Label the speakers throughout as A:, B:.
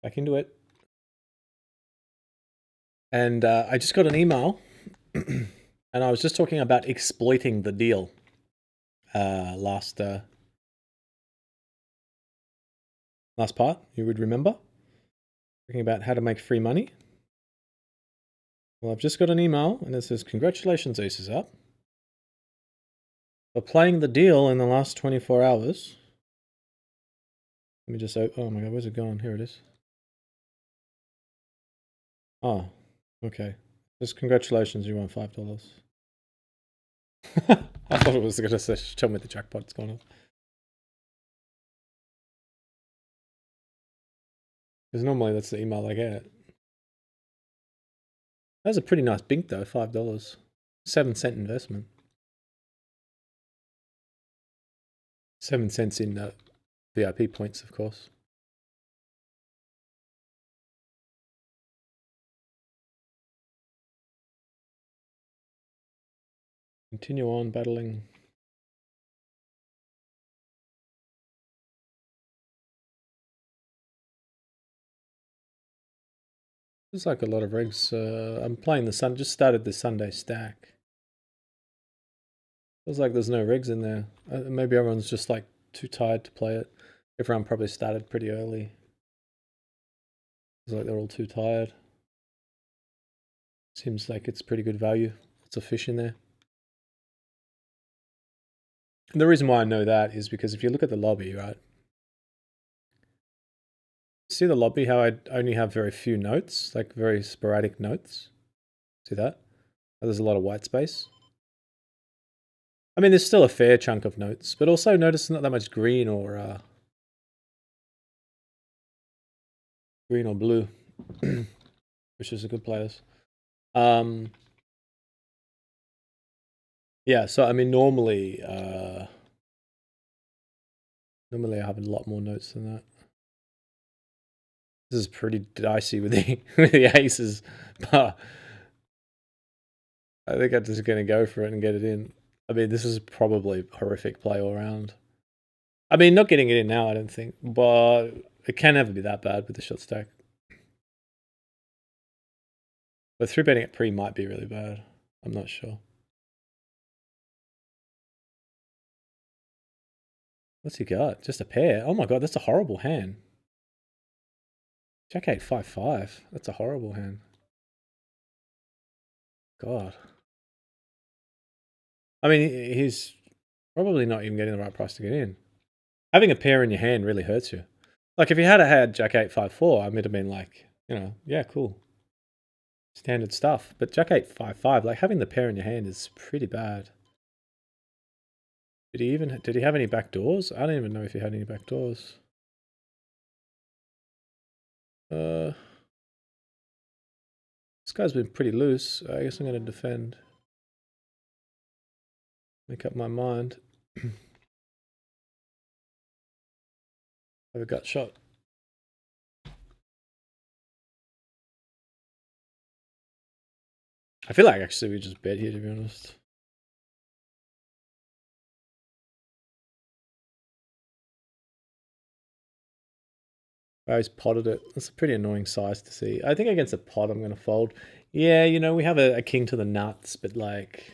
A: Back into it. And I just got an email, and I was just talking about exploiting the deal last part. You would remember talking about how to make free money. Well, I've just got an email, and it says, "Congratulations, Aces Up, for playing the deal in the last 24 hours." Let me just, oh my god, where's it gone? Here it is. Oh, okay. Just congratulations, you won $5. I thought it was going to tell me the jackpot's gone off. Because normally that's the email I get. That was a pretty nice bink though, $5. 7-cent investment. 7 cents in VIP points, of course. Continue on battling. There's like a lot of regs. I'm playing just started the Sunday stack. Feels like there's no regs in there. Maybe everyone's just like too tired to play it. Everyone probably started pretty early. It's like they're all too tired. Seems like it's pretty good value. Lots of fish in there. And the reason why I know that is because if you look at the lobby, right? See the lobby, how I only have very few notes, like very sporadic notes? See that? There's a lot of white space. I mean, there's still a fair chunk of notes, but also notice not that much green or blue, which is a good players. Yeah, so I mean, normally I have a lot more notes than that. This is pretty dicey with the with the aces, but I think I'm just gonna go for it and get it in. I mean, this is probably horrific play all around. I mean, not getting it in now, I don't think, but it can never be that bad with the shot stack. But 3-betting at pre might be really bad. I'm not sure. What's he got? Just a pair. Oh my god, that's a horrible hand. Jack 8 5-5. That's a horrible hand. God. I mean, he's probably not even getting the right price to get in. Having a pair in your hand really hurts you. Like if you had Jack 8 5-4, I would have been like, you know, yeah, cool. Standard stuff. But Jack 8 5-5, like having the pair in your hand is pretty bad. Did he have any back doors? I don't even know if he had any back doors. This guy's been pretty loose. I guess I'm going to defend. Make up my mind. Have a gut shot. I feel like actually we just bet here, to be honest. Oh, he's potted it. That's a pretty annoying size to see. I think against a pot I'm going to fold. Yeah, you know, we have a king to the nuts, but like...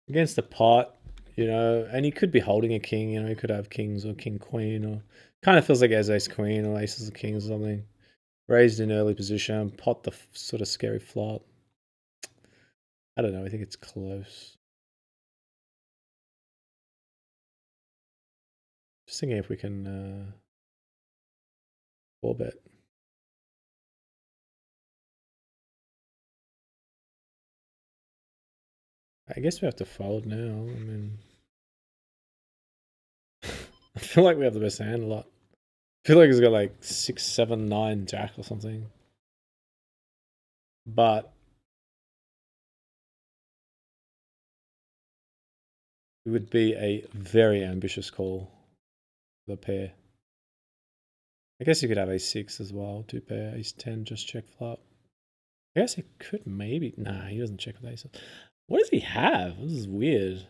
A: Against a pot, you know, and he could be holding a king, you know, he could have kings or king queen, or... Kind of feels like ace queen or aces of kings or something. Raised in early position, pot the sort of scary flop. I don't know, I think it's close. Just thinking if we can 4-bet. I guess we have to fold now. I mean, I feel like we have the best hand a lot. I feel like he's got like 6, 7, 9 jack or something. But it would be a very ambitious call for the pair. I guess you could have ace-6 as well, 2 pair, ace-10, just check flop. I guess he could maybe... Nah, he doesn't check with aces. What does he have? This is weird.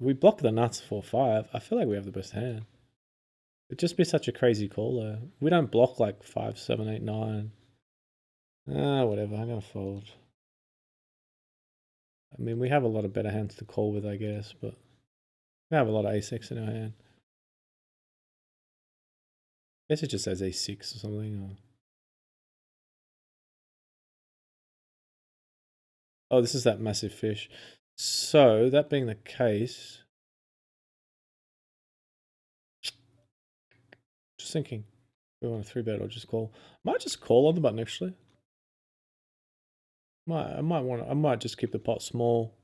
A: We block the nuts 4-5. I feel like we have the best hand. It'd just be such a crazy call though. We don't block like 5, 7, 8, 9. Whatever. I'm gonna fold. I mean, we have a lot of better hands to call with, I guess, but we have a lot of ace-x in our hand. I guess it just says a6 or something. Or... Oh, this is that massive fish. So, that being the case, just thinking, we want a 3-bet or just call. I might just call on the button actually. I might just keep the pot small.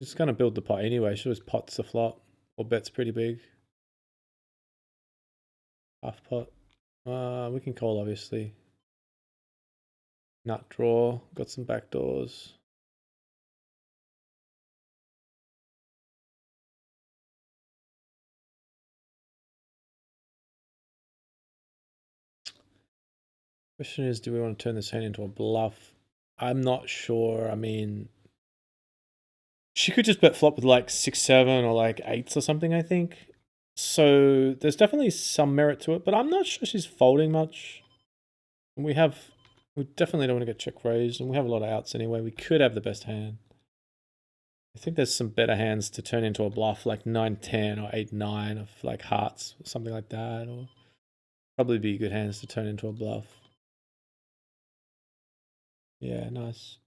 A: Just gonna build the pot anyway. Should just pots the flop or bets pretty big. Half pot. We can call obviously. Nut draw. Got some backdoors. Question is, do we want to turn this hand into a bluff? I'm not sure. I mean, she could just bet flop with like 6-7 or like 8s or something, I think. So there's definitely some merit to it, but I'm not sure she's folding much. And we definitely don't want to get check raised, and we have a lot of outs anyway. We could have the best hand. I think there's some better hands to turn into a bluff, like 9-10 or 8-9 of like hearts or something like that, or probably be good hands to turn into a bluff. Yeah, nice.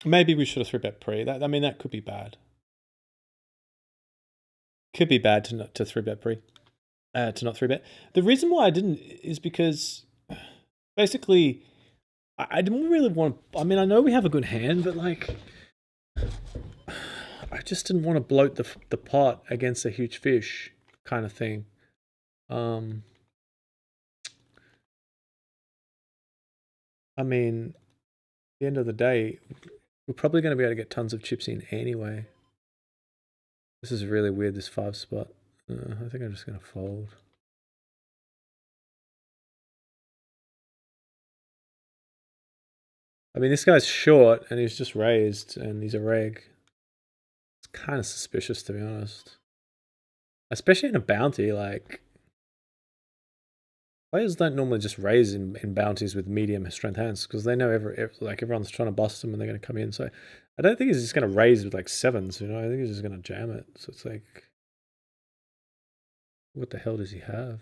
A: Maybe we should have 3-bet pre. I mean, that could be bad. Could be bad to 3-bet pre. To not 3-bet. The reason why I didn't is because basically I didn't really want to. I mean, I know we have a good hand, but like, I just didn't want to bloat the pot against a huge fish kind of thing. I mean, at the end of the day, we're probably going to be able to get tons of chips in anyway. This is really weird, this 5 spot. I think I'm just going to fold. I mean, this guy's short and he's just raised and he's a reg. It's kind of suspicious, to be honest. Especially in a bounty, like, players don't normally just raise in bounties with medium strength hands because they know like everyone's trying to bust them and they're going to come in. So I don't think he's just going to raise with like 7s, you know. I think he's just going to jam it. So it's like, what the hell does he have?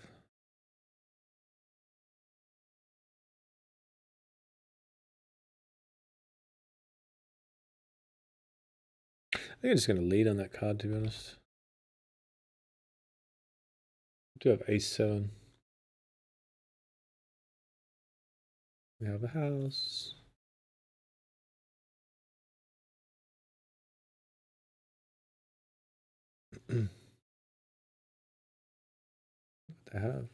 A: I think I'm just going to lead on that card, to be honest. I do have ace-7. We have a house. What they have?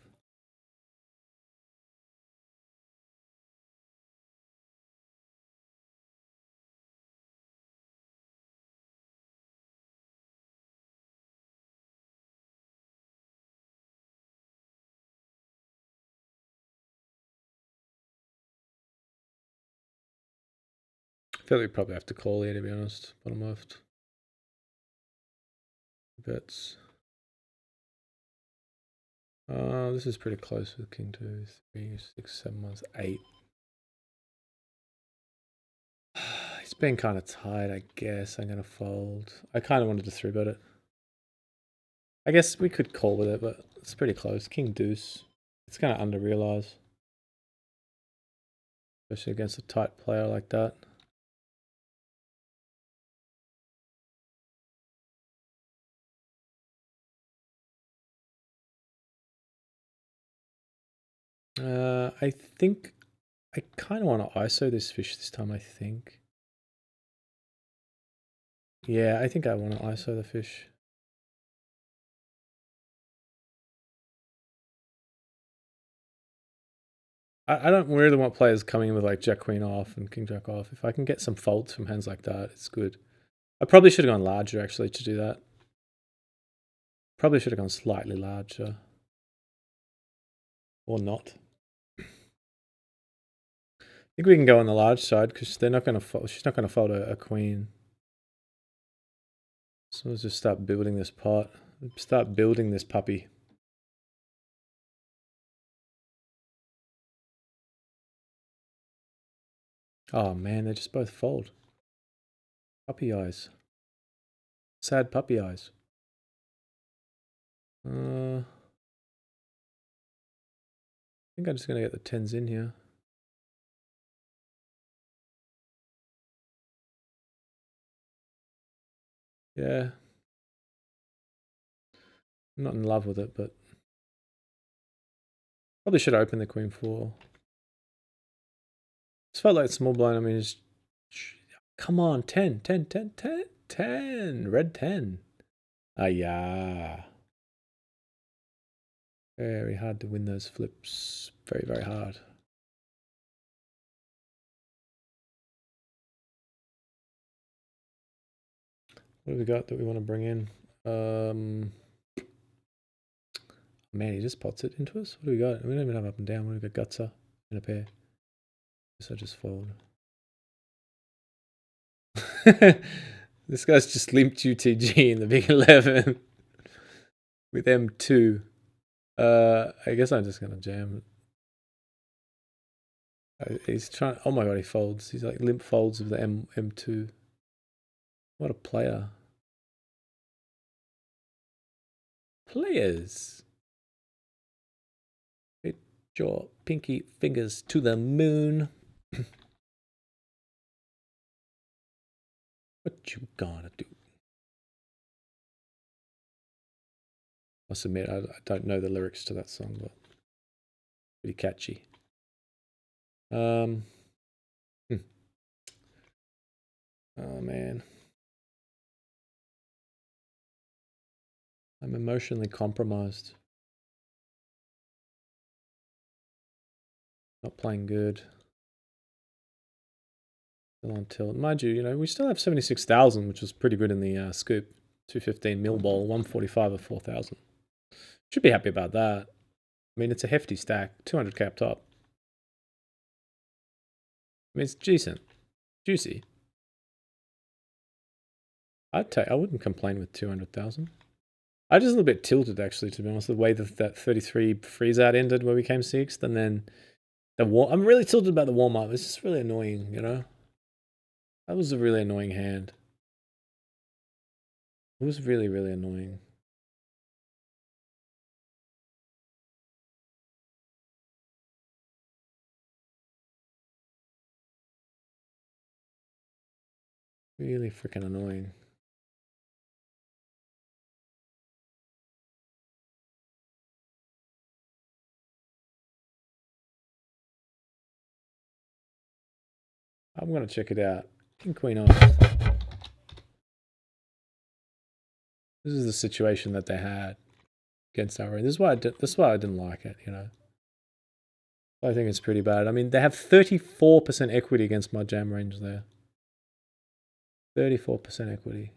A: I feel like we probably have to call here, to be honest. Bottom left. Bets. This is pretty close with king 2, 3, 6, 7, 1, 8. It's been kind of tight, I guess. I'm going to fold. I kind of wanted to 3-bet it. I guess we could call with it, but it's pretty close. King deuce. It's kind of under-realized. Especially against a tight player like that. I think I kind of want to ISO this fish this time, I think. Yeah, I think I want to ISO the fish. I don't really want players coming in with like jack queen off and king jack off. If I can get some folds from hands like that, it's good. I probably should have gone larger actually to do that. Probably should have gone slightly larger. Or not. I think we can go on the large side because they're not going to fold. She's not going to fold a queen. So let's just start building this pot. Start building this puppy. Oh man, they just both fold. Puppy eyes. Sad puppy eyes. I think I'm just going to get the 10s in here. Yeah. I'm not in love with it, but probably should open the queen 4. It's felt like small blind. I mean, just come on, 10, 10, 10, 10, 10, red 10. Ah, yeah. Very hard to win those flips. Very, very hard. What have we got that we want to bring in? Man, he just pots it into us. What do we got? We don't even have up and down. We've got gutser and a pair. Guess I just fold. This guy's just limped UTG in the big 11 with M2. I guess I'm just gonna jam. He's trying. Oh my god, he folds. He's like limp folds with the M2. What a player. Players. Hit your pinky fingers to the moon. What you gonna do? I must admit, I don't know the lyrics to that song, but pretty catchy. Oh man. I'm emotionally compromised. Not playing good. Still on tilt. Mind you, we still have 76,000, which was pretty good in the scoop. 215 mil bowl, 145 of 4,000. Should be happy about that. I mean, it's a hefty stack. 200k up top. I mean, it's decent. Juicy. I wouldn't complain with 200,000. I was just a little bit tilted, actually, to be honest, the way that 33 freeze out ended where we came 6th, and then I'm really tilted about the warm-up. It's just really annoying, That was a really annoying hand. It was really, really annoying. Really freaking annoying. I'm going to check it out. King Queen off. This is the situation that they had against our. This is why I didn't like it, I think it's pretty bad. I mean, they have 34% equity against my jam range there. 34% equity.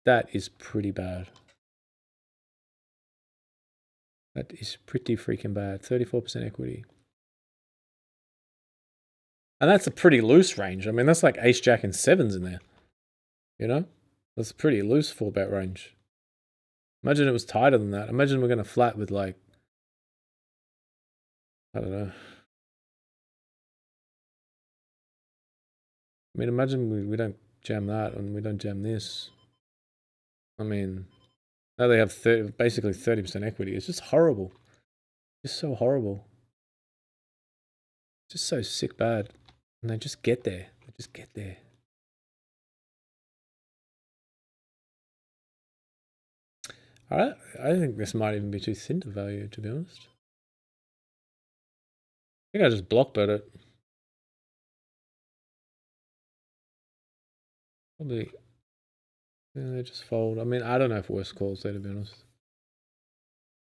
A: That is pretty bad. That is pretty freaking bad. 34% equity. And that's a pretty loose range. I mean, that's like ace, jack, and 7s in there. That's a pretty loose 4-bet range. Imagine it was tighter than that. Imagine we're going to flat with like, I don't know. I mean, imagine we don't jam that and we don't jam this. I mean, now they have basically 30% equity. It's just horrible. Just so horrible. Just so sick bad. And they just get there. They just get there. I think this might even be too thin to value, to be honest. I think I just block bet it. Probably. Yeah, they just fold. I mean, I don't know if worse calls there, to be honest.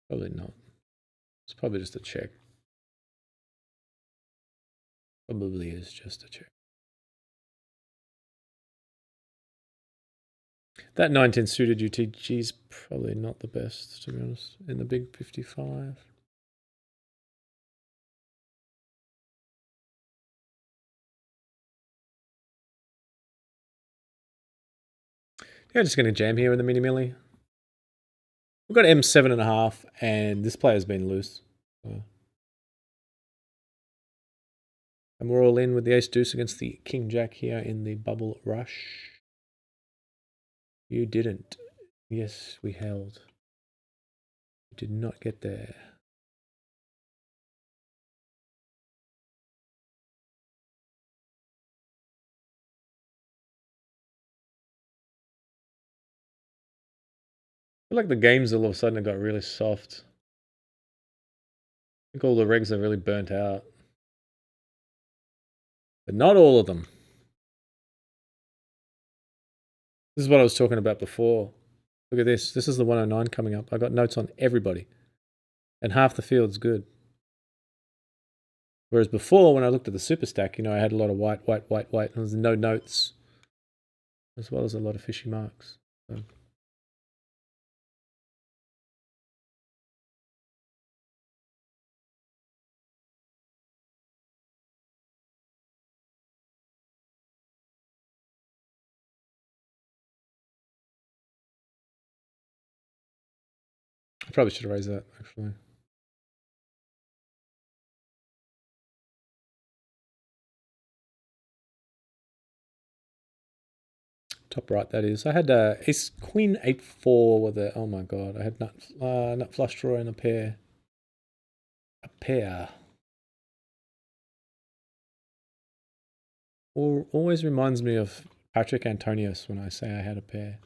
A: Probably not. It's probably just a check. Probably is just a check. That 19 suited UTG is probably not the best, to be honest, in the big 55. Yeah, just going to jam here in the mini milli. We've got M7.5, and this player's been loose. So. And we're all in with the ace deuce against the king jack here in the bubble rush. You didn't. Yes, we held. You did not get there. I feel like the games all of a sudden got really soft. I think all the regs are really burnt out. But not all of them. This is what I was talking about before. Look at this. This is the 109 coming up. I got notes on everybody. And half the field's good. Whereas before, when I looked at the super stack, I had a lot of white. And there's no notes. As well as a lot of fishy marks. So. I probably should have raised that, actually. Top right, that is. I had ace queen 8-4 with a, oh my god, I had nut flush draw and a pair. A pair. Always reminds me of Patrick Antonius when I say I had a pair.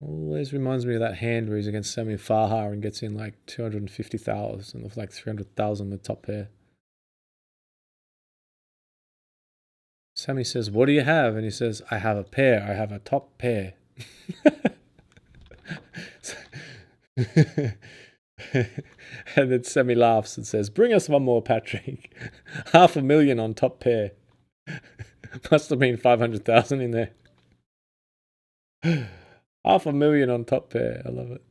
A: Always reminds me of that hand where he's against Sammy Faha and gets in like 250,000 of like 300,000 with top pair. Sammy says, "What do you have?" And he says, "I have a pair. I have a top pair." And then Sammy laughs and says, "Bring us one more, Patrick. 500,000 on top pair." Must have been 500,000 in there. 500,000 on top pair. I love it.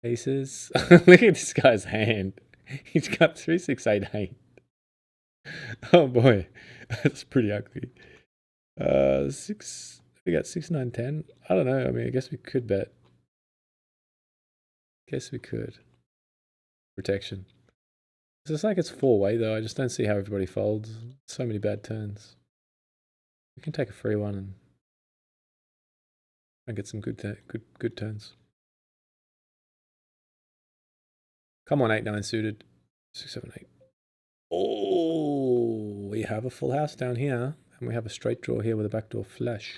A: Aces. Look at this guy's hand. He's got 3, 6, 8, 8. Oh boy, that's pretty ugly. 6. We got 6, 9, 10. I don't know. I mean, I guess we could bet. Guess we could. Protection. It's just like it's 4-way though. I just don't see how everybody folds. So many bad turns. We can take a free one and get some good turns. Come on, 8, 9 suited. 6, 7, 8. Oh, we have a full house down here, and we have a straight draw here with a backdoor flush.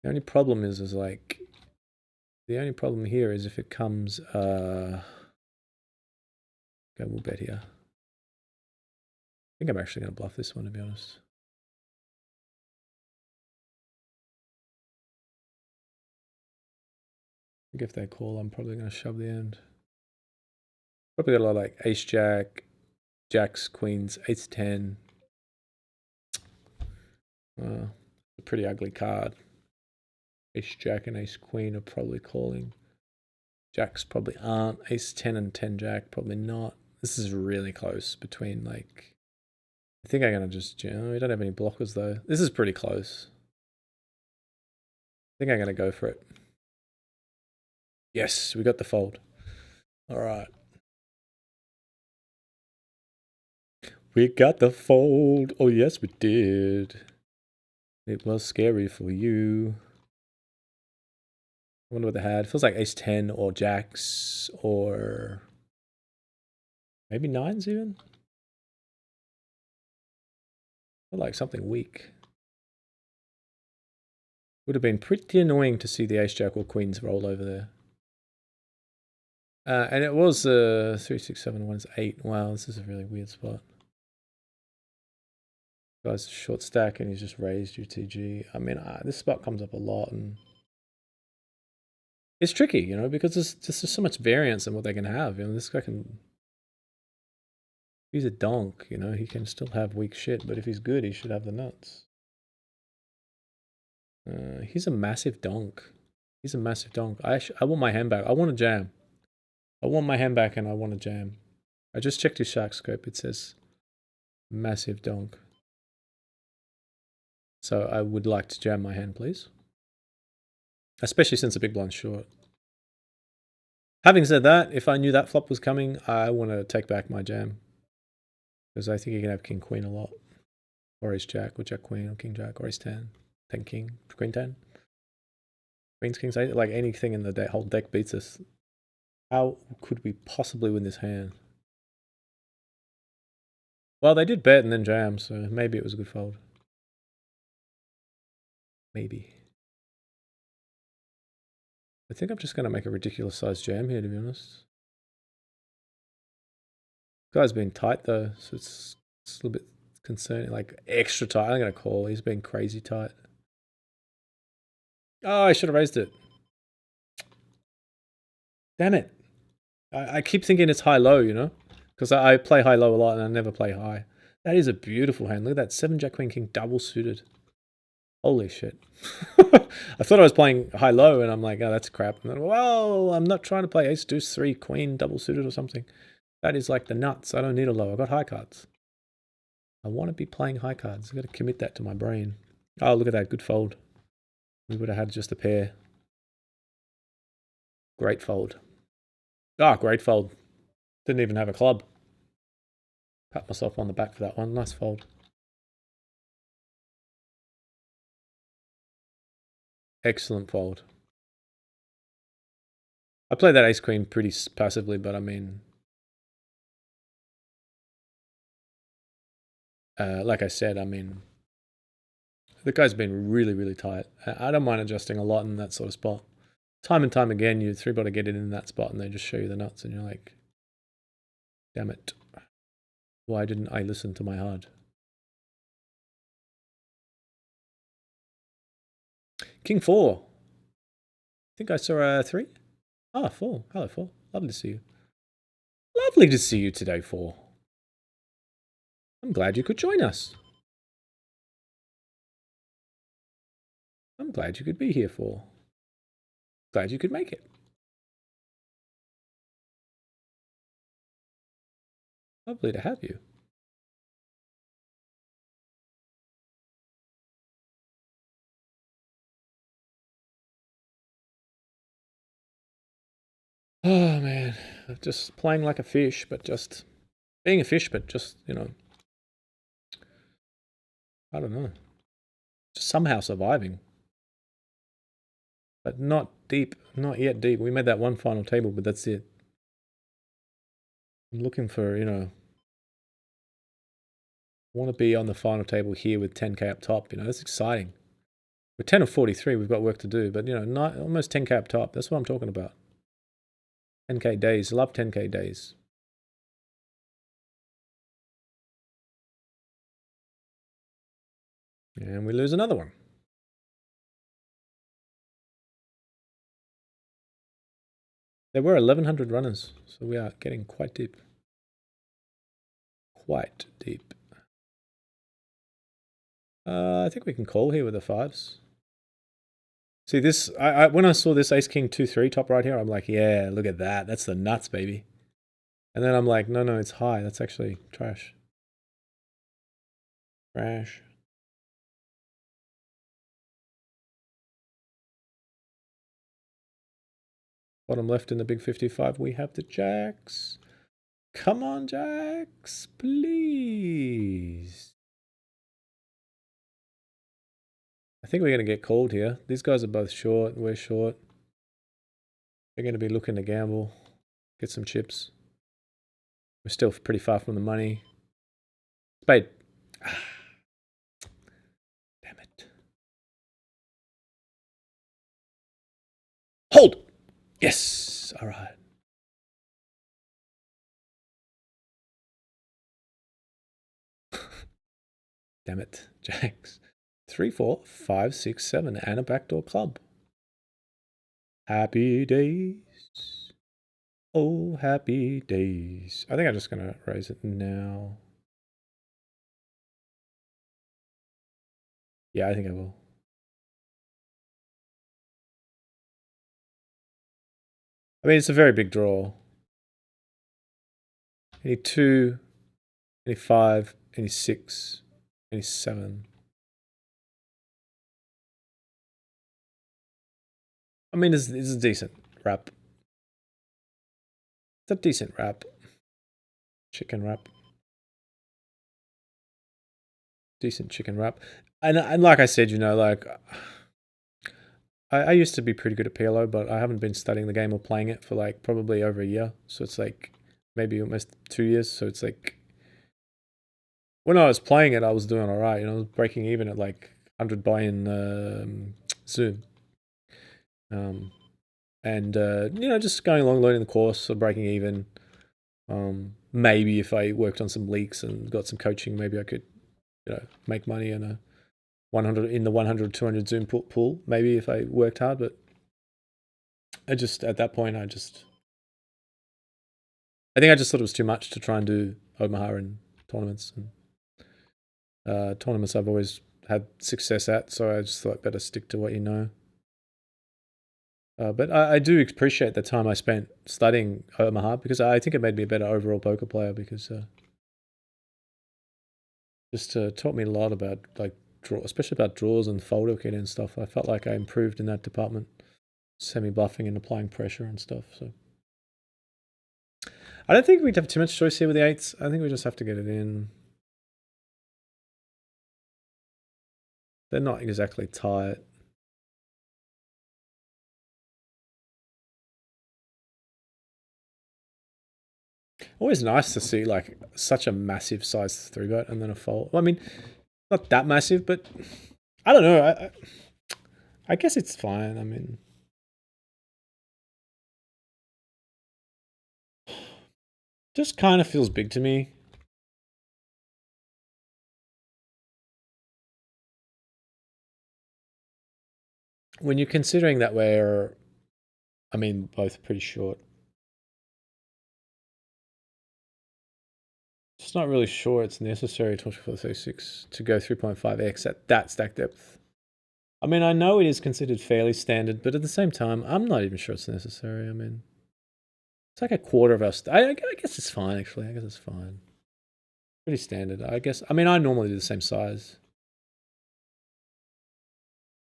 A: The only problem is like, the only problem here is if it comes, okay, we'll bet here. I think I'm actually going to bluff this one, to be honest. I think if they call, I'm probably going to shove the end. Probably got a lot of like ace jack, jacks, queens, ace 10. A pretty ugly card. Ace jack and ace queen are probably calling. Jacks probably aren't. Ace 10 and 10 jack probably not. This is really close between like, I think I'm going to just, we don't have any blockers though. This is pretty close. I think I'm going to go for it. Yes, we got the fold. All right. We got the fold. Oh, yes, we did. It was scary for you. I wonder what they had. It feels like ace 10 or jacks or maybe 9s even. I like something weak. Would have been pretty annoying to see the ace jack or queens roll over there. And it was 3, 6, 7, 1 is 8. Wow, this is a really weird spot. Guy's a short stack and he's just raised UTG. I mean, this spot comes up a lot and it's tricky, because there's just so much variance in what they can have. This guy can He's a donk, you know, he can still have weak shit, but if he's good, he should have the nuts. He's a massive donk. He's a massive donk. I want my hand back. I want a jam. I want my hand back and I want a jam. I just checked his shark scope. It says massive donk. So I would like to jam my hand, please. Especially since the big blind's short. Having said that, if I knew that flop was coming, I want to take back my jam. Because I think you can have king queen a lot. Or ace jack, or jack queen, or king jack, or ace 10. 10 king, queen 10. Queens, kings, 8. Like anything in the whole deck beats us. How could we possibly win this hand? Well, they did bet and then jam, so maybe it was a good fold. Maybe. I think I'm just going to make a ridiculous sized jam here, to be honest. Guy's been tight though, so it's a little bit concerning. Like extra tight. I'm going to call. He's been crazy tight. Oh, I should have raised it. Damn it. I keep thinking it's high-low, you know? Because I play high-low a lot and I never play high. That is a beautiful hand. Look at that. 7 Jack Queen King double suited. Holy shit. I thought I was playing high-low and I'm like, oh, that's crap. And then, well, I'm not trying to play ace, deuce, 3, queen, double suited or something. That is like the nuts. I don't need a low. I've got high cards. I want to be playing high cards. I've got to commit that to my brain. Oh, look at that. Good fold. We would have had just a pair. Great fold. Ah, great fold. Didn't even have a club. Pat myself on the back for that one. Nice fold. Excellent fold. I played that ace queen pretty passively, but I mean, like I said, I mean, the guy's been really, really tight. I don't mind adjusting a lot in that sort of spot. Time and time again, you three-body get it in that spot and they just show you the nuts and you're like, damn it. Why didn't I listen to my heart? King 4. I think I saw a 3. Ah, 4. Hello, 4. Lovely to see you. Lovely to see you today, 4. I'm glad you could join us. I'm glad you could be here, 4. Glad you could make it. Lovely to have you. Oh man, just playing like a fish, but just being a fish, but just, you know, I don't know, just somehow surviving. But not deep, not yet deep. We made that one final table, but that's it. I'm looking for, you know, I want to be on the final table here with 10k up top, you know, that's exciting. We're 10 of 43, we've got work to do, but, you know, not, almost 10k up top, that's what I'm talking about. 10k days, love 10k days. And we lose another one. There were 1,100 runners, so we are getting quite deep. Quite deep. I think we can call here with the 5s. See this, when I saw this ace king 2-3 top right here, I'm like, yeah, look at that. That's the nuts, baby. And then I'm like, no, it's high. That's actually trash. Trash. Bottom left in the big 55, we have the jacks. Come on, jacks, please. I think we're going to get called here. These guys are both short. We're short. They're going to be looking to gamble. Get some chips. We're still pretty far from the money. Spade. Damn it. Hold! Yes! All right. Damn it. Jacks. 3, 4, 5, 6, 7, and a backdoor club. Happy days. Oh, happy days. I think I'm just going to raise it now. Yeah, I think I will. I mean, it's a very big draw. I need 2, I need 5, I need 6, I need 7. I mean, it's a decent wrap. It's a decent wrap. Chicken wrap. Decent chicken wrap. And like I said, you know, like I used to be pretty good at PLO, but I haven't been studying the game or playing it for like probably over a year. So it's like maybe almost 2 years. So it's like when I was playing it, I was doing all right. You know, I was breaking even at like 100 buy-in Zoom. And you know, just going along, learning the course, so breaking even. Maybe if I worked on some leaks and got some coaching, maybe I could, you know, make money in a 100 in the 100 200 Zoom pool. Maybe if I worked hard, but I just at that point I think I just thought it was too much to try and do Omaha in tournaments. And tournaments I've always had success at, so I just thought better stick to what you know. But I do appreciate the time I spent studying Omaha because I think it made me a better overall poker player because just taught me a lot about like especially about draws and fold etiquette and stuff. I felt like I improved in that department, semi bluffing and applying pressure and stuff. So I don't think we'd have too much choice here with the eights. I think we just have to get it in. They're not exactly tight. Always nice to see like such a massive size 3-bet and then a fold. Well, I mean, not that massive, but I don't know. I guess it's fine. I mean, just kind of feels big to me. When you're considering that we're, I mean, both pretty short. Just not really sure it's necessary 2436 to go 3.5x at that stack depth. I mean, I know it is considered fairly standard, but at the same time, I'm not even sure it's necessary. I mean, it's like a quarter of our. I guess it's fine, actually. I guess it's fine. Pretty standard, I guess. I mean, I normally do the same size.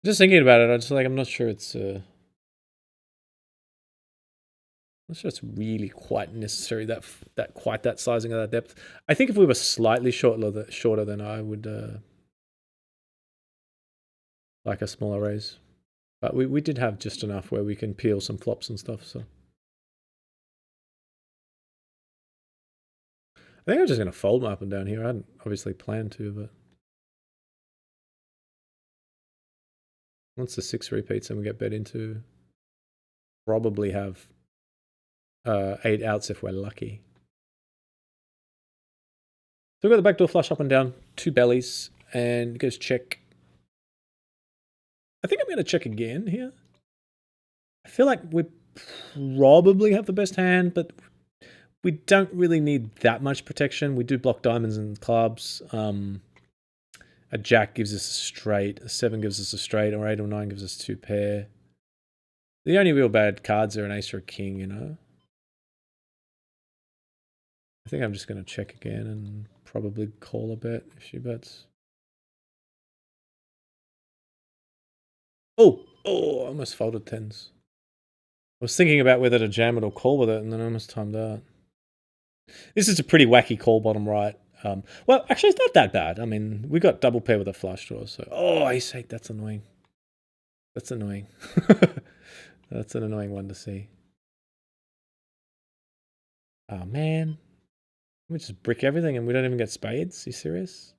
A: Just thinking about it, I just like I'm not sure it's. I'm not sure it's really quite necessary that quite that sizing of that depth. I think if we were slightly shorter, then I would like a smaller raise. But we did have just enough where we can peel some flops and stuff. So I think I'm just going to fold my up and down here. I hadn't obviously planned to, but once the 6 repeats and we get bet into, probably have 8 outs if we're lucky. So we've got the backdoor flush up and down, 2 bellies, and it goes check. I think I'm going to check again here. I feel like we probably have the best hand, but we don't really need that much protection. We do block diamonds and clubs. A jack gives us a straight, a 7 gives us a straight, or 8 or 9 gives us 2 pair. The only real bad cards are an ace or a king, you know. I think I'm just going to check again and probably call a bet if she bets. Oh, I almost folded 10s. I was thinking about whether to jam it or call with it, and then I almost timed out. This is a pretty wacky call bottom right. Well, actually, it's not that bad. I mean, we got double pair with a flush draw, so ace 8, that's annoying. That's annoying. That's an annoying one to see. Oh man, we just brick everything and we don't even get spades. Are you serious?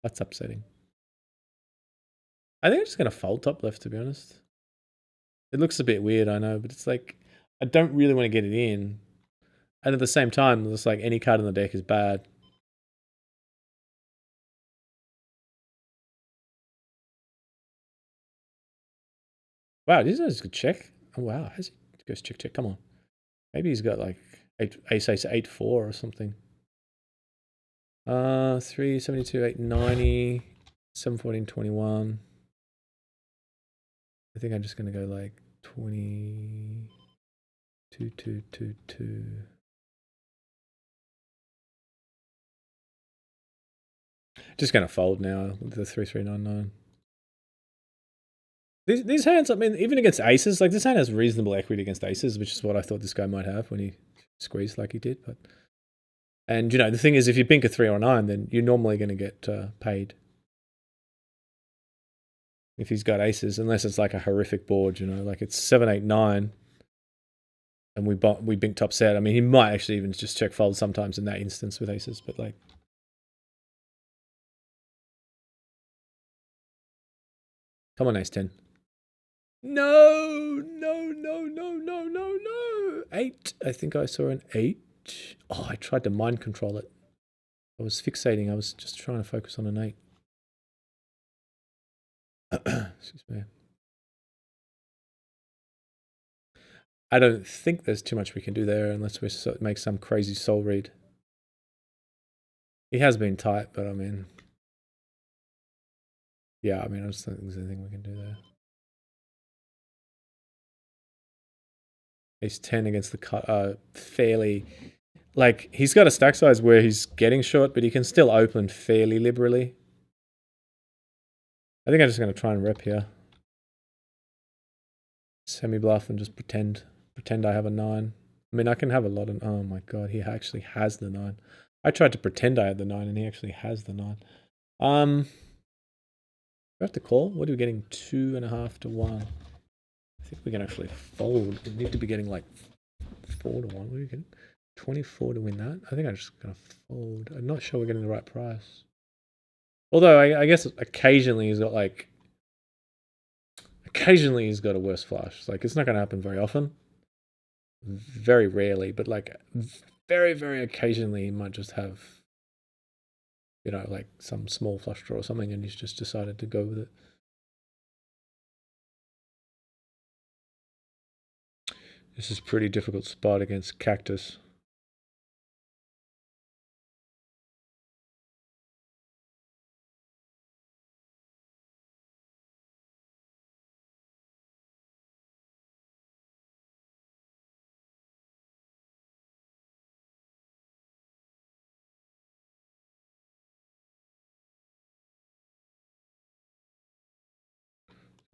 A: That's upsetting. I think I'm just gonna fold top left, to be honest. It looks a bit weird, I know, but it's like I don't really want to get it in, and at the same time, it's like any card in the deck is bad. Wow, this is a good check. Oh wow, it goes check check. Come on, Maybe he's got like ace 8-4 or something. 372, 890, 714, 21. I think I'm just gonna go like 20, 2, 2, 2, 2. Just gonna fold now with the 3399. These hands, I mean, even against aces, like this hand has reasonable equity against aces, which is what I thought this guy might have when he squeezed like he did. But and you know, the thing is, if you bink a 3 or a 9, then you're normally going to get paid. If he's got aces, unless it's like a horrific board, you know, like it's 7, 8, 9, and we bink top set. I mean, he might actually even just check fold sometimes in that instance with aces, but like. Come on, ace 10. No, no, no, no, no, no, no. 8. I think I saw an 8. Oh, I tried to mind control it. I was fixating. I was just trying to focus on an 8. Excuse me. I don't think there's too much we can do there unless we make some crazy soul read. He has been tight, but I mean... Yeah, I mean, I just don't think there's anything we can do there. Ace 10 against the cut, fairly... Like, he's got a stack size where he's getting short, but he can still open fairly liberally. I think I'm just going to try and rep here. Semi-bluff and just pretend I have a 9. I mean, I can have a lot of... Oh my god, he actually has the 9. I tried to pretend I had the 9, and he actually has the 9. Do we have to call? What are we getting? 2.5 to 1. I think we can actually fold. We need to be getting like 4 to 1. What are we getting? 24 to win that? I think I'm just going to fold. I'm not sure we're getting the right price. Although, I guess occasionally he's got like... Occasionally he's got a worse flush. Like, it's not going to happen very often. Very rarely, but like very, very occasionally he might just have, you know, like some small flush draw or something, and he's just decided to go with it. This is a pretty difficult spot against Cactus.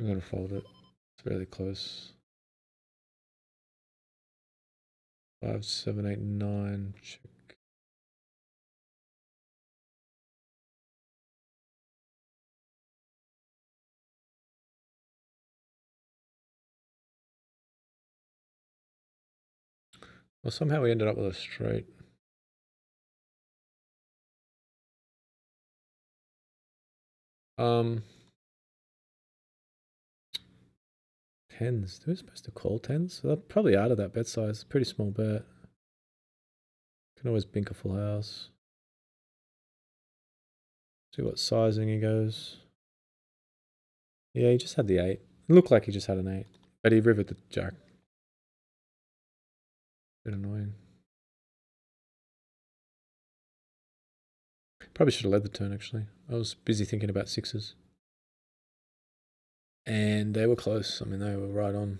A: I'm going to fold it. It's really close. 5, 7, 8, 9. Check. Well, somehow we ended up with a straight. Tens. Who's supposed to call tens? So they're probably out of that bet size. Pretty small bet. Can always bink a full house. See what sizing he goes. Yeah, he just had the 8. It looked like he just had an 8. But he rivered the jack. Bit annoying. Probably should have led the turn, actually. I was busy thinking about sixes. And they were close. I mean, they were right on.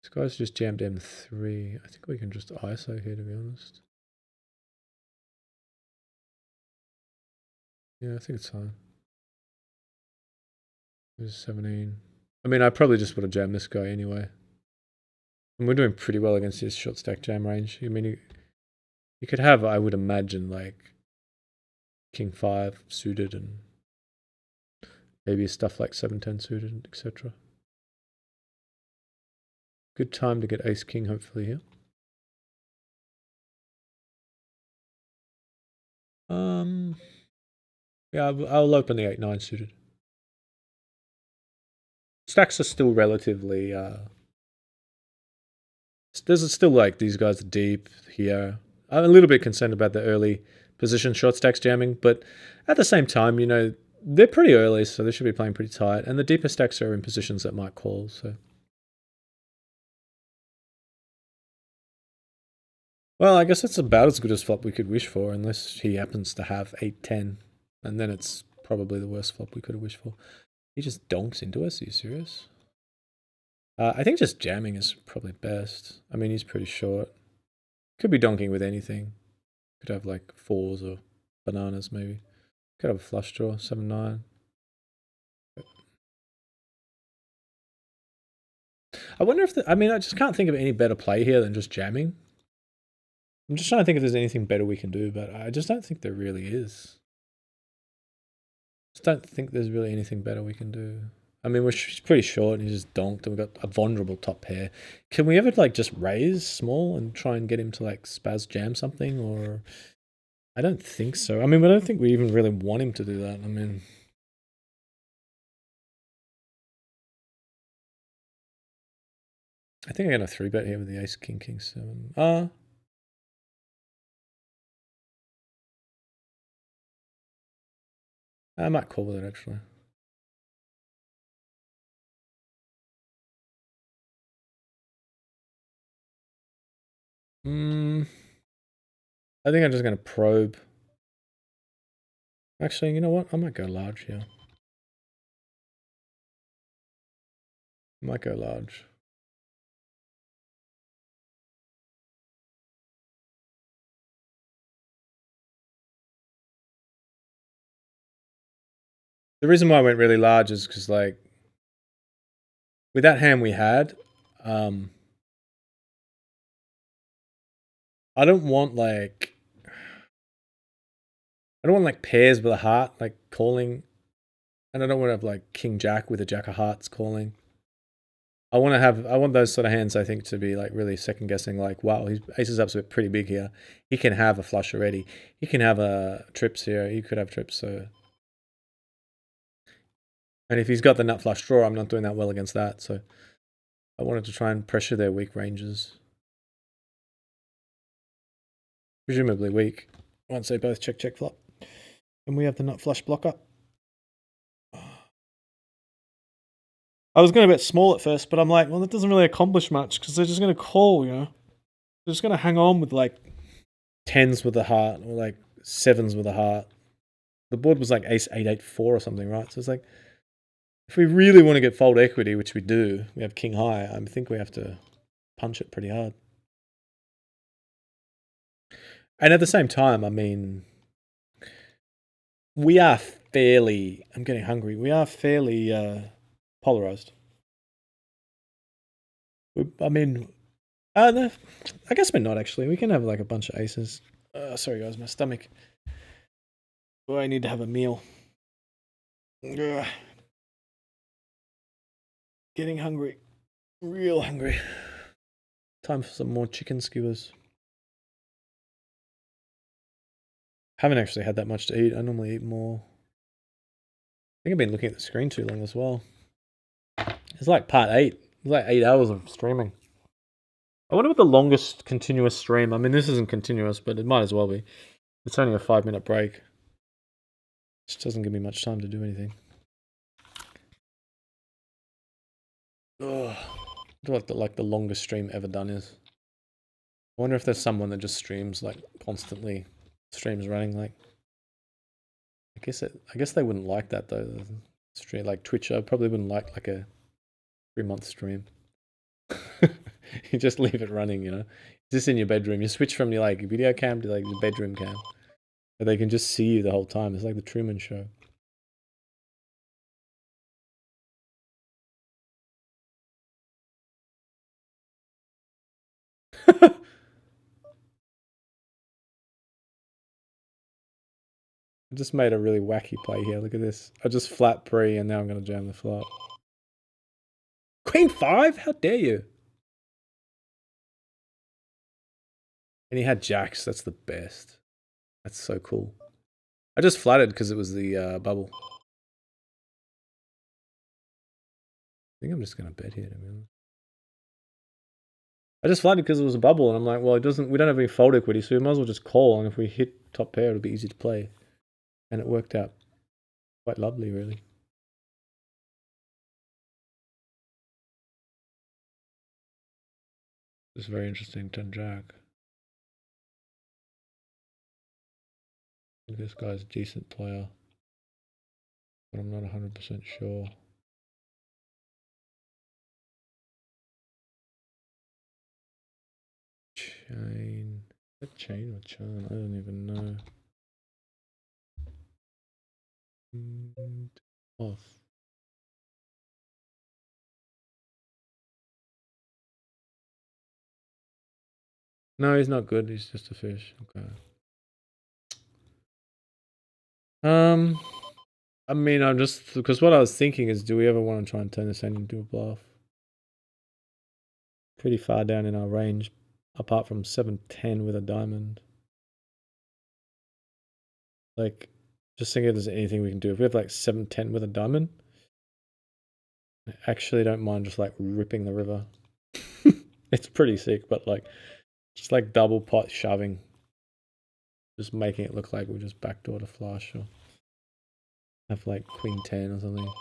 A: This guy's just jammed M3. I think we can just ISO here, to be honest. Yeah, I think it's fine. There's 17. I mean, I probably just would have jammed this guy anyway. And we're doing pretty well against his short stack jam range. I mean, you could have, I would imagine, like King 5 suited and maybe stuff like 7-10 suited, etc. Good time to get Ace King, hopefully, here. Yeah, I'll open the 8-9 suited. Stacks are still relatively, there's still like these guys are deep here. I'm a little bit concerned about the early position short stacks jamming, but at the same time, you know, they're pretty early, so they should be playing pretty tight. And the deeper stacks are in positions that might call, so. Well, I guess it's about as good as flop we could wish for, unless he happens to have 8-10. And then it's probably the worst flop we could have wished for. He just donks into us, are you serious? I think just jamming is probably best. I mean, he's pretty short. Could be donking with anything. Could have like fours or bananas maybe. Could have a flush draw, 7-9. I wonder if I mean, I just can't think of any better play here than just jamming. I'm just trying to think if there's anything better we can do, but I just don't think there really is. Just don't think there's really anything better we can do. I mean, we're pretty short and he's just donked and we've got a vulnerable top pair. Can we ever like just raise small and try and get him to like spaz jam something, or? I don't think so. I mean, I don't think we even really want him to do that. I mean, I think I'm going to 3-bet here with the ace, king, king, 7. I might call with it actually. I think I'm just going to probe. Actually, you know what? I might go large here. I might go large. The reason why I went really large is because, like, with that hand we had, I don't want like pairs with a heart like calling, and I don't want to have like king jack with a jack of hearts calling. I want those sort of hands, I think, to be like really second guessing, like, wow, his aces up's pretty big here. He can have a flush already. He can have a trips here. He could have trips, so. And if he's got the nut flush draw, I'm not doing that well against that, so I wanted to try and pressure their weak ranges. Presumably weak, once they both check flop. And we have the nut flush blocker. I was going to bet small at first, but I'm like, well, that doesn't really accomplish much because they're just going to call, you know? They're just going to hang on with like 10s with a heart or like 7s with a heart. The board was like ace 8-8-4 or something, right? So it's like, if we really want to get fold equity, which we do, we have king high, I think we have to punch it pretty hard. And at the same time, I mean, we are fairly, I'm getting hungry, we are fairly polarized. I mean, no, I guess we're not actually. We can have like a bunch of aces. Sorry guys, my stomach. Oh, I need to have a meal. Ugh. Getting hungry. Real hungry. Time for some more chicken skewers. Haven't actually had that much to eat. I normally eat more. I think I've been looking at the screen too long as well. It's like part 8. It's like 8 hours of streaming. I wonder what the longest continuous stream. I mean, this isn't continuous, but it might as well be. It's only a 5-minute break. Just doesn't give me much time to do anything. Ugh. What like the longest stream ever done is. I wonder if there's someone that just streams like constantly, streams running like. I guess they wouldn't like that though. Stream like Twitch, I probably wouldn't like a 3-month stream. You just leave it running, you know. Just in your bedroom. You switch from your like video cam to like your bedroom cam, but they can just see you the whole time. It's like the Truman Show. I just made a really wacky play here. Look at this. I just flat pre and now I'm going to jam the flop. Queen 5? How dare you? And he had jacks. That's the best. That's so cool. I just flatted because it was the bubble. I think I'm just going to bet here, to be honest. I just flatted because it was a bubble, and I'm like, well, we don't have any fold equity, so we might as well just call, and if we hit top pair, it'll be easy to play. And it worked out. Quite lovely, really. It's very interesting, 10 jack. This guy's a decent player, but I'm not 100% sure. Chain. Is that chain or charm? I don't even know. And off. No, he's not good. He's just a fish. Okay. I mean, I'm just because what I was thinking is, do we ever want to try and turn this hand into a bluff? Pretty far down in our range, apart from 7-10 with a diamond. Like, just think if there's anything we can do. If we have like 7-10 with a diamond, I actually don't mind just like ripping the river. It's pretty sick, but like, just like double pot shoving. Just making it look like we just backdoor to flush or have like queen 10 or something.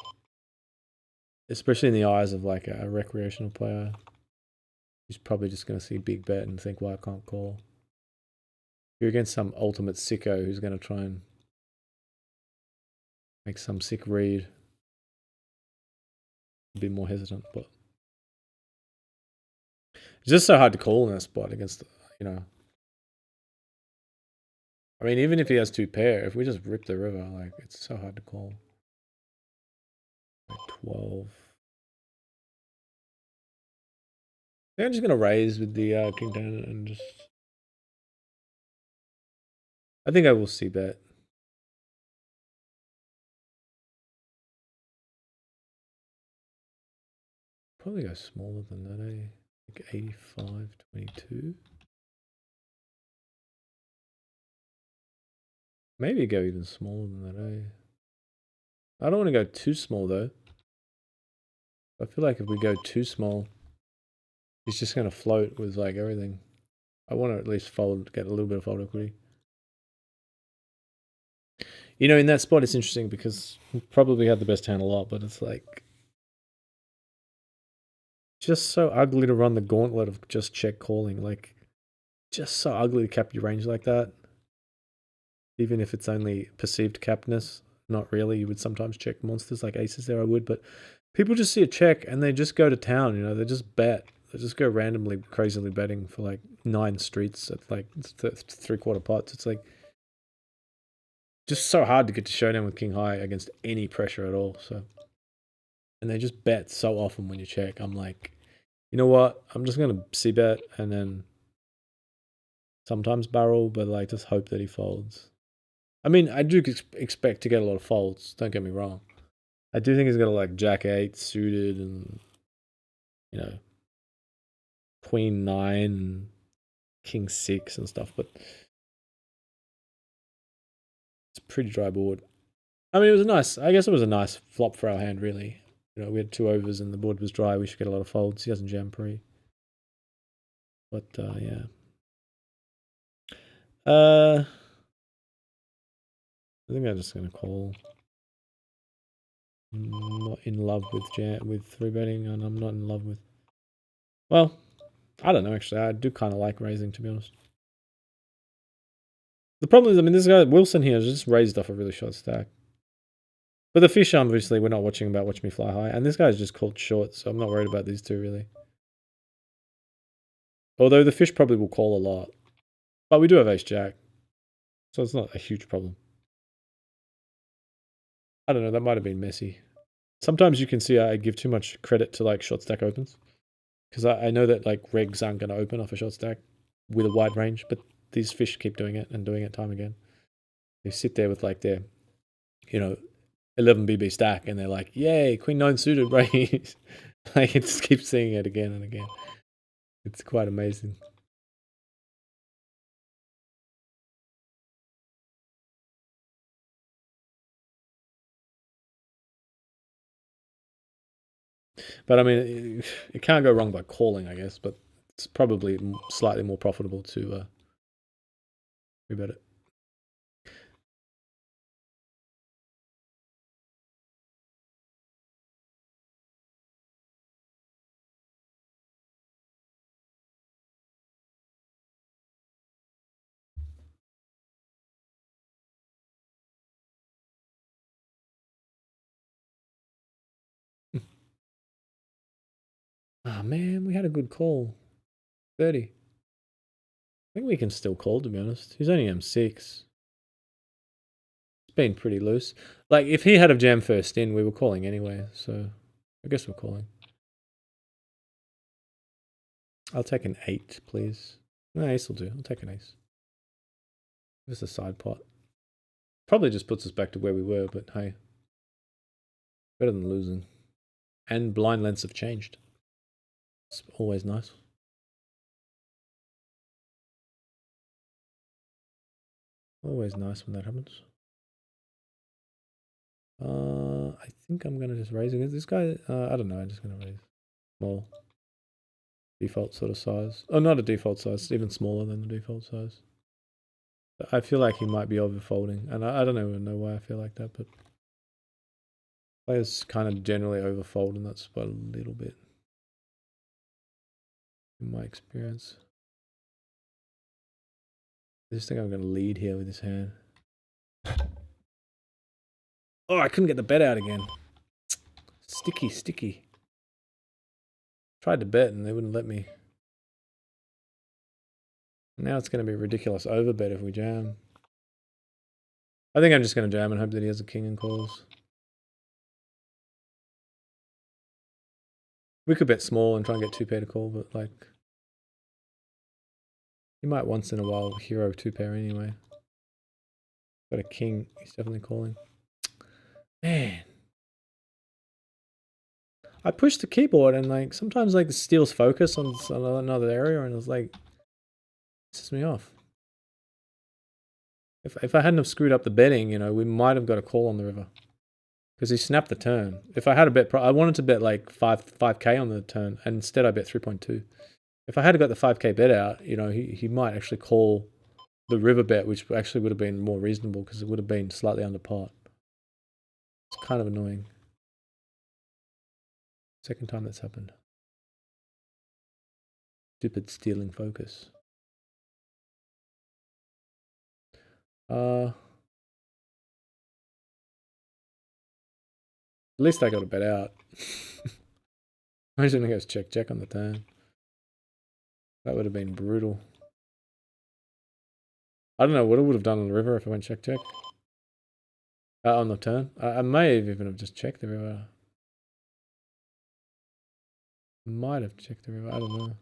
A: Especially in the eyes of like a recreational player. He's probably just going to see big bet and think, well, I can't call. You're against some ultimate sicko who's going to try and make some sick read. A bit more hesitant, but it's just so hard to call in that spot against, you know. I mean, even if he has two pair, if we just rip the river, like, it's so hard to call. Like 12. I think I'm just going to raise with the king 10 and just... I think I will see bet. Probably go smaller than that, eh? Like 85, 22. Maybe go even smaller than that, eh? I don't want to go too small though. I feel like if we go too small, he's just going to float with like everything. I want to at least fold, get a little bit of fold equity. You know, in that spot, it's interesting because we probably had the best hand a lot, but it's like just so ugly to run the gauntlet of just check calling. Like, just so ugly to cap your range like that. Even if it's only perceived capness, not really. You would sometimes check monsters like aces there, I would, but people just see a check and they just go to town, you know, they just bet. They just go randomly, crazily betting for like 9 streets at like 3/4 pots. It's like just so hard to get to showdown with king high against any pressure at all. So, and they just bet so often when you check. I'm like, you know what? I'm just gonna c bet and then sometimes barrel, but like just hope that he folds. I mean, I do expect to get a lot of folds. Don't get me wrong. I do think he's got a like jack 8 suited and you know queen 9 and king 6 and stuff, but it's a pretty dry board. I mean, it was a nice. I guess it was a nice flop for our hand, really. You know, we had 2 overs and the board was dry. We should get a lot of folds. He hasn't jam pre, but yeah. I think I'm just gonna call. I'm not in love with with 3-betting, and I'm not in love with. Well, I don't know. Actually, I do kind of like raising, to be honest. The problem is, I mean, this guy Wilson here has just raised off a really short stack. But the fish, obviously, we're not watching about Watch Me Fly High, and this guy's just called short, so I'm not worried about these two really. Although the fish probably will call a lot, but we do have Ace Jack, so it's not a huge problem. I don't know. That might have been messy. Sometimes you can see I give too much credit to like short stack opens. Because I know that like regs aren't going to open off a short stack with a wide range, but these fish keep doing it and doing it time again. They sit there with like their, you know, 11 BB stack and they're like, yay, queen 9 suited raise. Like it just keeps seeing it again and again. It's quite amazing. But I mean, it can't go wrong by calling, I guess, but it's probably slightly more profitable to rebet it. Ah, man, we had a good call. 30. I think we can still call, to be honest. He's only M6. It's been pretty loose. Like, if he had a jam first in, we were calling anyway, so I guess we're calling. I'll take an 8, please. No, ace will do. I'll take an ace. Just a side pot. Probably just puts us back to where we were, but hey. Better than losing. And blind lengths have changed. It's always nice. Always nice when that happens. I think I'm going to just raise against this guy. I don't know. I'm just going to raise. Small. Default sort of size. Oh, not a default size. It's even smaller than the default size. I feel like he might be overfolding. And I don't even know why I feel like that, but players kind of generally overfold, and that's but a little bit in my experience. I just think I'm going to lead here with this hand. Oh, I couldn't get the bet out again. Sticky, sticky. Tried to bet and they wouldn't let me. Now it's going to be a ridiculous overbet if we jam. I think I'm just going to jam and hope that he has a king and calls. We could bet small and try and get 2-pair to call, but like... He might once in a while hero 2-pair anyway. Got a king, he's definitely calling. Man. I pushed the keyboard and like sometimes like the steals focus on another area and it's like... Pisses me off. If I hadn't have screwed up the betting, you know, we might have got a call on the river. Because he snapped the turn. If I had a bet, I wanted to bet like 5k on the turn, and instead I bet 3.2. If I had got the 5k bet out, you know, he might actually call the river bet, which actually would have been more reasonable because it would have been slightly under pot. It's kind of annoying. Second time that's happened. Stupid stealing focus. At least I got a bet out. Imagine he goes check on the turn. That would have been brutal. I don't know what I would have done on the river if I went check. On the turn. I may have even just checked the river. Might have checked the river, I don't know.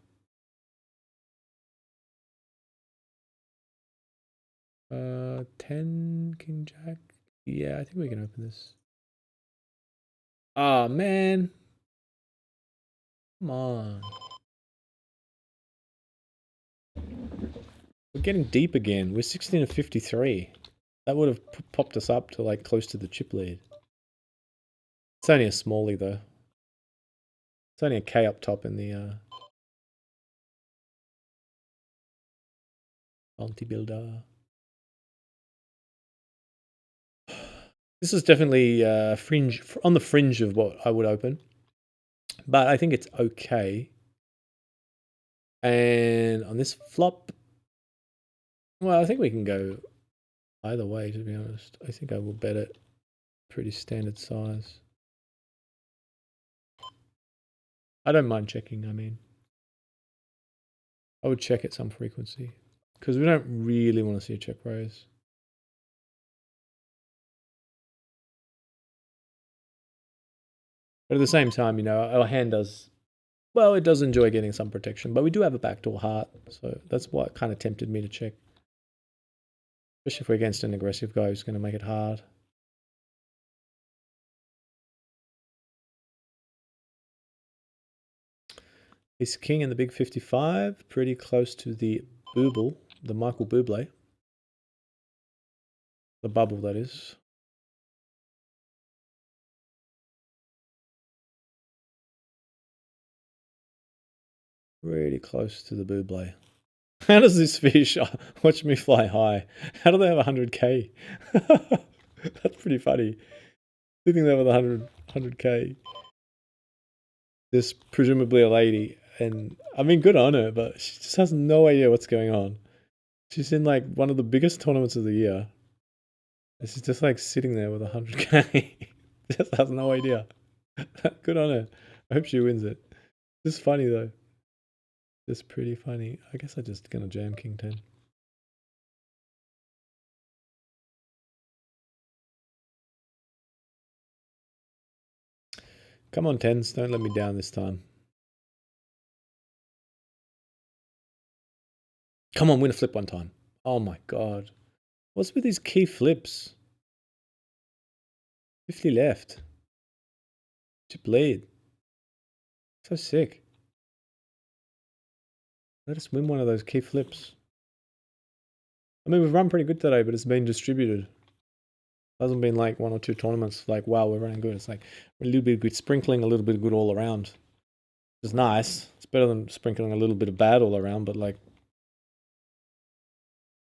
A: 10, king jack. Yeah, I think we can open this. Oh, man. Come on. We're getting deep again. We're 16 of 53. That would have popped us up to like close to the chip lead. It's only a smallie though. It's only a K up top in the multi-builder. This is definitely fringe, on the fringe of what I would open. But I think it's okay. And on this flop, well, I think we can go either way, to be honest. I think I will bet it pretty standard size. I don't mind checking, I mean. I would check at some frequency. Because we don't really want to see a check raise. But at the same time, you know, our hand does... Well, it does enjoy getting some protection. But we do have a backdoor heart. So that's what kind of tempted me to check. Especially if we're against an aggressive guy who's going to make it hard. Ace king in the big 55. Pretty close to the booble. The Michael Bublé. The bubble, that is. Pretty close to the Bublé. How does this fish watch me fly high? How do they have 100k? That's pretty funny. Sitting there with 100k. There's presumably a lady, and I mean, good on her, but she just has no idea what's going on. She's in like one of the biggest tournaments of the year. And she's just like sitting there with 100k. Just has no idea. Good on her. I hope she wins it. This is funny though. This is pretty funny. I guess I'm just gonna jam king 10. Come on, tens. Don't let me down this time. Come on, win a flip one time. Oh my god. What's with these key flips? 50 left. To bleed. So sick. Let us win one of those key flips. I mean, we've run pretty good today, but it's been distributed. It hasn't been like 1 or 2 tournaments like, wow, we're running good. It's like a little bit of good sprinkling, a little bit of good all around. It's nice. It's better than sprinkling a little bit of bad all around, but like,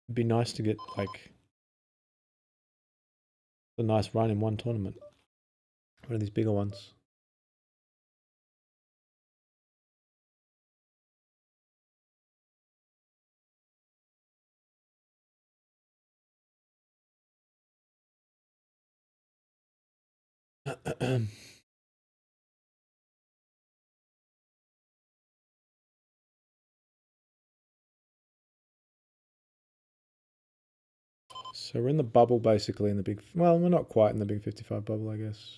A: it'd be nice to get like a nice run in one tournament. One of these bigger ones. So we're in the bubble basically in the big, well, we're not quite in the big 55 bubble, I guess.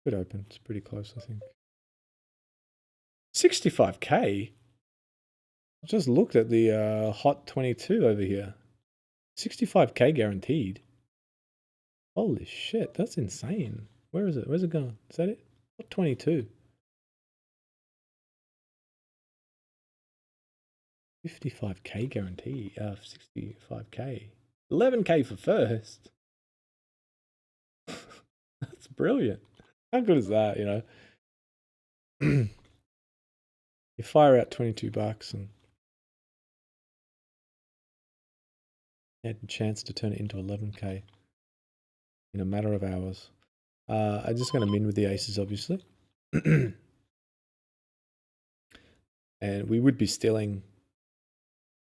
A: Could open, it's pretty close, I think. 65k? I just looked at the hot 22 over here. 65k guaranteed. Holy shit, that's insane. Where is it? Where's it going? Is that it? Hot 22. 55k guarantee. 65k. 11k for first. That's brilliant. How good is that, you know? You fire out 22 bucks and you had a chance to turn it into 11k in a matter of hours. I'm just going to min with the aces, obviously. And we would be stealing.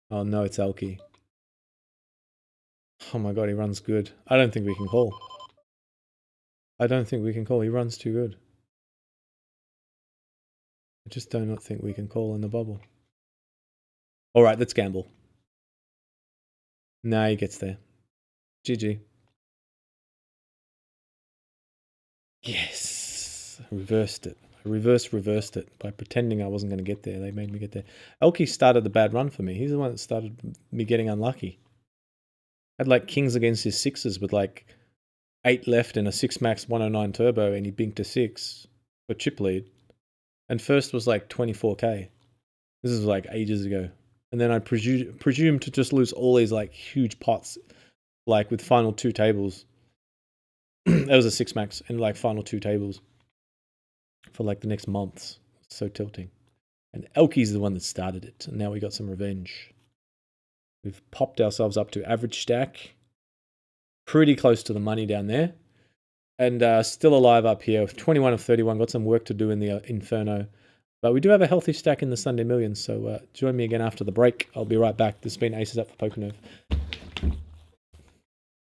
A: Oh no, it's Elky. Oh my god, he runs good. I don't think we can call. I don't think we can call. He runs too good. I just do not think we can call in the bubble. Alright, let's gamble. Nah, he gets there. GG. Yes! I reversed it. I reversed it by pretending I wasn't going to get there. They made me get there. Elky started the bad run for me. He's the one that started me getting unlucky. I had like kings against his sixes with like 8 left in a 6 max 109 turbo and he binked a 6 for chip lead. And first was like 24k. This is like ages ago. And then I presumed to just lose all these like huge pots, like with final 2 tables. That was a 6 max and like final 2 tables for like the next months. So tilting. And Elky's the one that started it. And now we got some revenge. We've popped ourselves up to average stack. Pretty close to the money down there. And still alive up here. 21 of 31. Got some work to do in the Inferno. But we do have a healthy stack in the Sunday Millions. So join me again after the break. I'll be right back. This has been Aces Up for Poker Nerve.